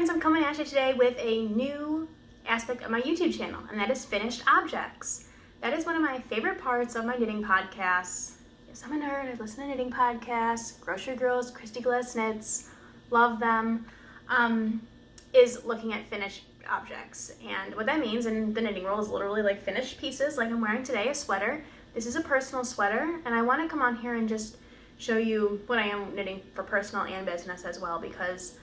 friends, I'm coming at you today with a new aspect of my YouTube channel, and that is finished objects. That is one of my favorite parts of my knitting podcasts. Yes, I'm a nerd, I listen to knitting podcasts, Grocery Girls, Christy Glass Knits, love them, is looking at finished objects. And what that means in the knitting world is literally like finished pieces, like I'm wearing today, a sweater. This is a personal sweater, and I want to come on here and just show you what I am knitting for personal and business as well, because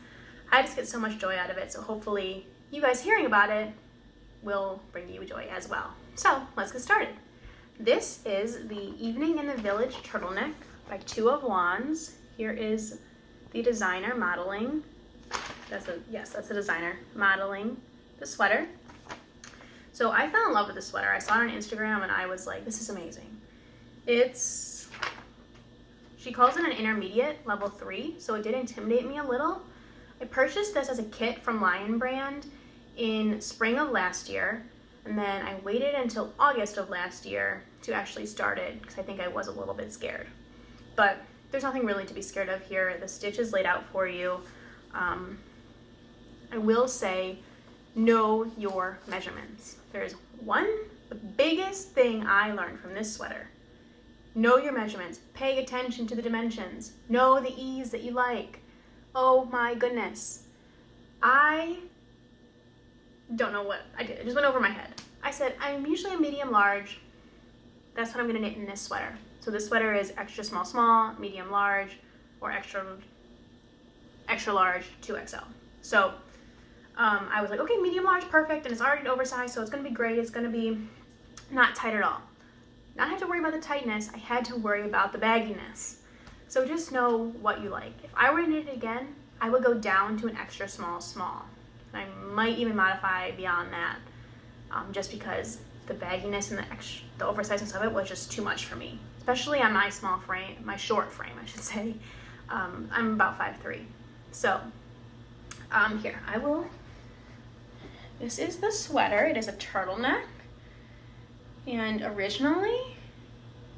I just get so much joy out of it. So hopefully you guys hearing about it will bring you joy as well. So let's get started. This is the Evening in the Village Turtleneck by 2 of Wands. Here is the designer modeling. That's the designer modeling the sweater. So I fell in love with the sweater. I saw it on Instagram and I was like, this is amazing. She calls it an intermediate, level 3, so it did intimidate me a little. I purchased this as a kit from Lionbrand in spring of last year, and then I waited until August of last year to actually start it because I think I was a little bit scared. But there's nothing really to be scared of here. The stitch is laid out for you. I will say, know your measurements. There's the biggest thing I learned from this sweater. Know your measurements. Pay attention to the dimensions. Know the ease that you like. Oh my goodness. I don't know what I did. It just went over my head. I said, I'm usually a medium large. That's what I'm gonna knit in this sweater. So this sweater is extra small, small, medium large, or extra large, 2XL. So I was like, okay, medium large, perfect, and it's already oversized, so it's gonna be great. It's gonna be not tight at all. Not have to worry about the tightness, I had to worry about the bagginess. So just know what you like. If I were to knit it again, I would go down to an extra small, small. I might even modify beyond that, just because the bagginess and the oversizeness of it was just too much for me, especially on my small frame, my short frame, I should say. I'm about 5'3". So here, this is the sweater. It is a turtleneck. And originally,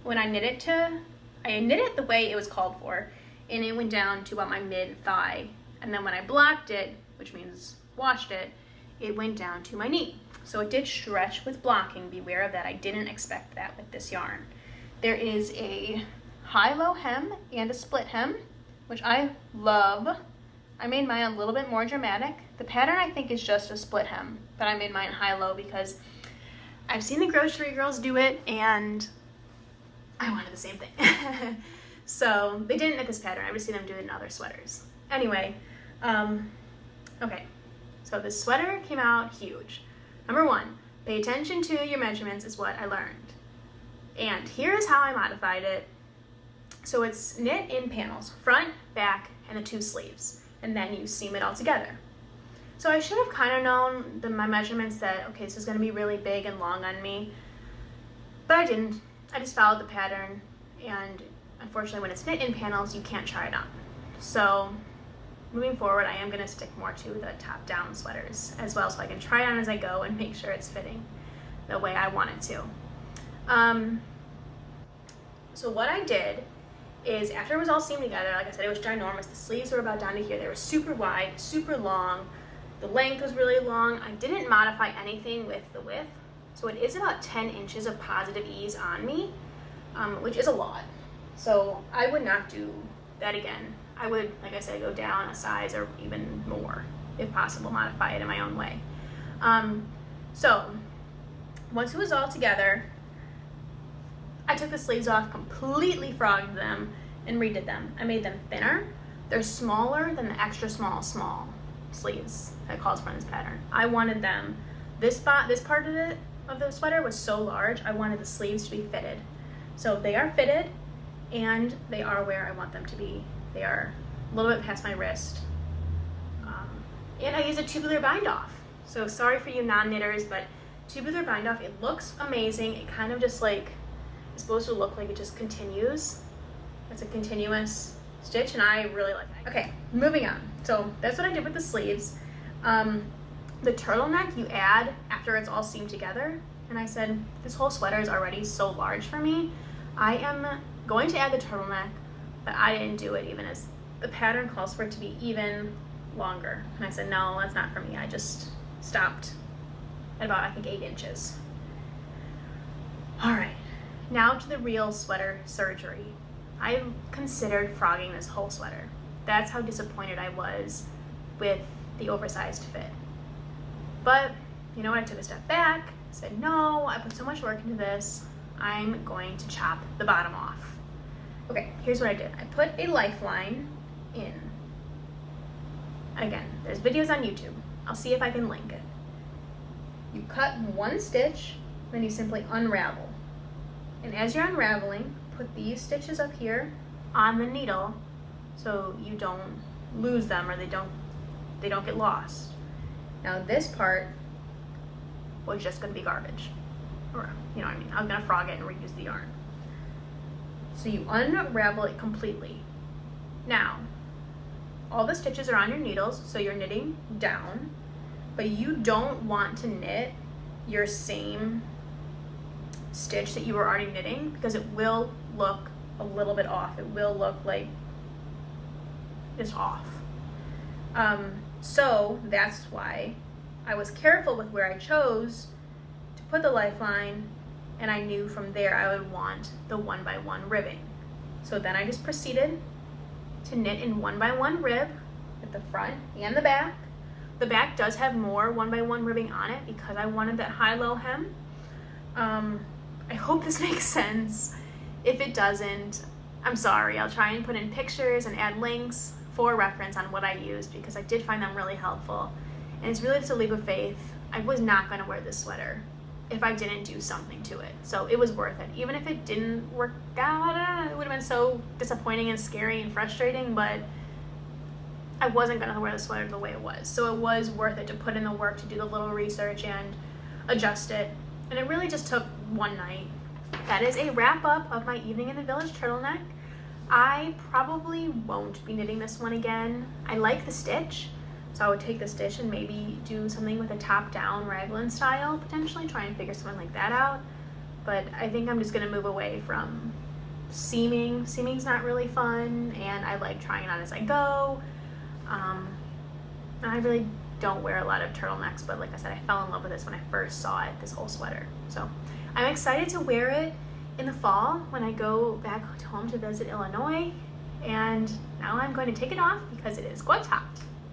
when I knit it the way it was called for, and it went down to about my mid-thigh. And then when I blocked it, which means washed it, it went down to my knee. So it did stretch with blocking. Beware of that. I didn't expect that with this yarn. There is a high-low hem and a split hem, which I love. I made mine a little bit more dramatic. The pattern, I think, is just a split hem, but I made mine high-low because I've seen the Grocery Girls do it, and I wanted the same thing. So they didn't knit this pattern. I've just seen them do it in other sweaters. Anyway, okay. So this sweater came out huge. Number 1, pay attention to your measurements is what I learned. And here is how I modified it. So it's knit in panels, front, back, and the 2 sleeves. And then you seam it all together. So I should have kind of known my measurements that, okay, this is going to be really big and long on me, but I didn't. I just followed the pattern, and unfortunately when it's knit in panels, you can't try it on. So moving forward, I am going to stick more to the top-down sweaters as well, so I can try it on as I go and make sure it's fitting the way I want it to. So what I did is, after it was all seamed together, like I said, it was ginormous. The sleeves were about down to here. They were super wide, super long. The length was really long. I didn't modify anything with the width. So it is about 10 inches of positive ease on me, which is a lot. So I would not do that again. I would, like I said, go down a size or even more, if possible, modify it in my own way. So once it was all together, I took the sleeves off, completely frogged them, and redid them. I made them thinner. They're smaller than the extra small sleeves that calls for in this pattern. I wanted them, this part of the sweater was so large, I wanted the sleeves to be fitted. So they are fitted, and they are where I want them to be. They are a little bit past my wrist. And I use a tubular bind off. So sorry for you non-knitters, but tubular bind off, it looks amazing. It kind of just like, it's supposed to look like it just continues. It's a continuous stitch, and I really like that. Okay, moving on. So that's what I did with the sleeves. The turtleneck you add after it's all seamed together, and I said, this whole sweater is already so large for me. I am going to add the turtleneck, but I didn't do it even as the pattern calls for it to be even longer. And I said, no, that's not for me. I just stopped at about, I think, 8 inches. All right, now to the real sweater surgery. I considered frogging this whole sweater. That's how disappointed I was with the oversized fit. But you know what, I took a step back, said, no, I put so much work into this, I'm going to chop the bottom off. Okay, here's what I did. I put a lifeline in. Again, there's videos on YouTube. I'll see if I can link it. You cut one stitch, then you simply unravel. And as you're unraveling, put these stitches up here on the needle so you don't lose them or they don't get lost. Now this part was just gonna be garbage. Or, you know what I mean? I'm gonna frog it and reuse the yarn. So you unravel it completely. Now, all the stitches are on your needles, so you're knitting down, but you don't want to knit your same stitch that you were already knitting because it will look a little bit off. It will look like it's off. So that's why I was careful with where I chose to put the lifeline, and I knew from there I would want the 1x1 ribbing. So then I just proceeded to knit in 1x1 rib at the front and the back. The back does have more 1x1 ribbing on it because I wanted that high-low hem. I hope this makes sense. If it doesn't, I'm sorry. I'll try and put in pictures and add links for reference on what I used because I did find them really helpful. And it's really just a leap of faith. I was not going to wear this sweater if I didn't do something to it. So it was worth it. Even if it didn't work out, it would have been so disappointing and scary and frustrating, but I wasn't going to wear the sweater the way it was. So it was worth it to put in the work, to do the little research and adjust it. And it really just took one night. That is a wrap up of my evening in the Village Turtleneck. I probably won't be knitting this one again. I like the stitch, so I would take the stitch and maybe do something with a top-down raglan style, potentially try and figure something like that out. But I think I'm just gonna move away from seaming. Seaming's not really fun, and I like trying it on as I go. I really don't wear a lot of turtlenecks, but like I said, I fell in love with this when I first saw it, this whole sweater. So I'm excited to wear it in the fall when I go back home to visit Illinois, and now I'm going to take it off because it is quite hot.